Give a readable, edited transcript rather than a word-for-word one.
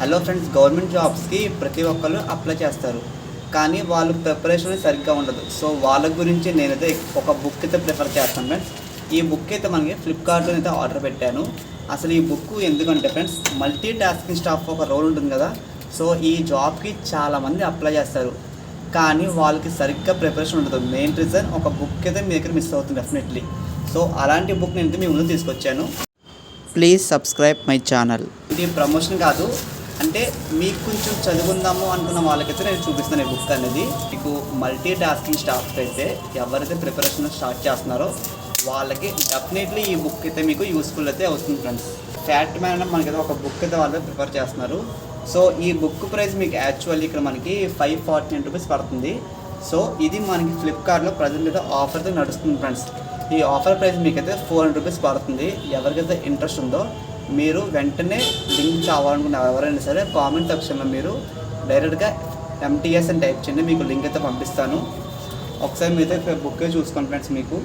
Hello friends, government జాబ్స్కి ప్రతి ఒక్కరు అప్లై చేస్తారు, కానీ వాళ్ళు ప్రిపరేషన్ సరిగ్గా ఉండదు. సో వాళ్ళ గురించి నేనైతే ఒక బుక్ అయితే ప్రిఫర్ చేస్తాను ఫ్రెండ్స్. ఈ బుక్ అయితే మనకి ఫ్లిప్కార్ట్లో అయితే ఆర్డర్ పెట్టాను. అసలు ఈ బుక్ ఎందుకంటే ఫ్రెండ్స్, మల్టీ టాస్కింగ్ స్టాఫ్ ఒక రోల్ ఉంటుంది కదా. సో ఈ జాబ్కి చాలామంది అప్లై చేస్తారు, కానీ వాళ్ళకి సరిగ్గా ప్రిపరేషన్ ఉండదు. మెయిన్ రీజన్ ఒక బుక్ అయితే మీ దగ్గర మిస్ అవుతుంది డెఫినెట్లీ. సో అలాంటి బుక్ నేనైతే మీ ముందు తీసుకొచ్చాను. Please subscribe my channel. ఇది ప్రమోషన్ కాదు, అంటే మీకు కొంచెం చదువుకుందాము అనుకున్న వాళ్ళకైతే నేను చూపిస్తాను ఈ బుక్ అనేది. మీకు మల్టీ టాస్కింగ్ స్టాఫ్ అయితే ఎవరైతే ప్రిపరేషన్ స్టార్ట్ చేస్తున్నారో వాళ్ళకి డెఫినెట్లీ ఈ బుక్ అయితే మీకు యూస్ఫుల్ అయితే అవుతుంది ఫ్రెండ్స్. ఫ్యాట్ మ్యాన్ మనకైతే ఒక బుక్ అయితే వాళ్ళు ప్రిపేర్ చేస్తున్నారు. సో ఈ బుక్ ప్రైస్ మీకు యాక్చువల్లీ ఇక్కడ మనకి 549 రూపీస్ పడుతుంది. సో ఇది మనకి ఫ్లిప్కార్ట్లో ప్రజెంట్ అయితే ఆఫర్ అయితే నడుస్తుంది ఫ్రెండ్స్. ఈ ఆఫర్ ప్రైస్ మీకైతే 400 రూపీస్ పడుతుంది. ఎవరికైతే ఇంట్రెస్ట్ ఉందో మీరు వెంటనే లింక్ కావాలనుకున్న ఎవరైనా సరే కామెంట్ సెక్షన్లో మీరు డైరెక్ట్గా MTS అని టైప్ చేయండి, మీకు లింక్ అయితే పంపిస్తాను. ఒకసారి మీతో బుక్ చూసుకోండి ఫ్రెండ్స్. మీకు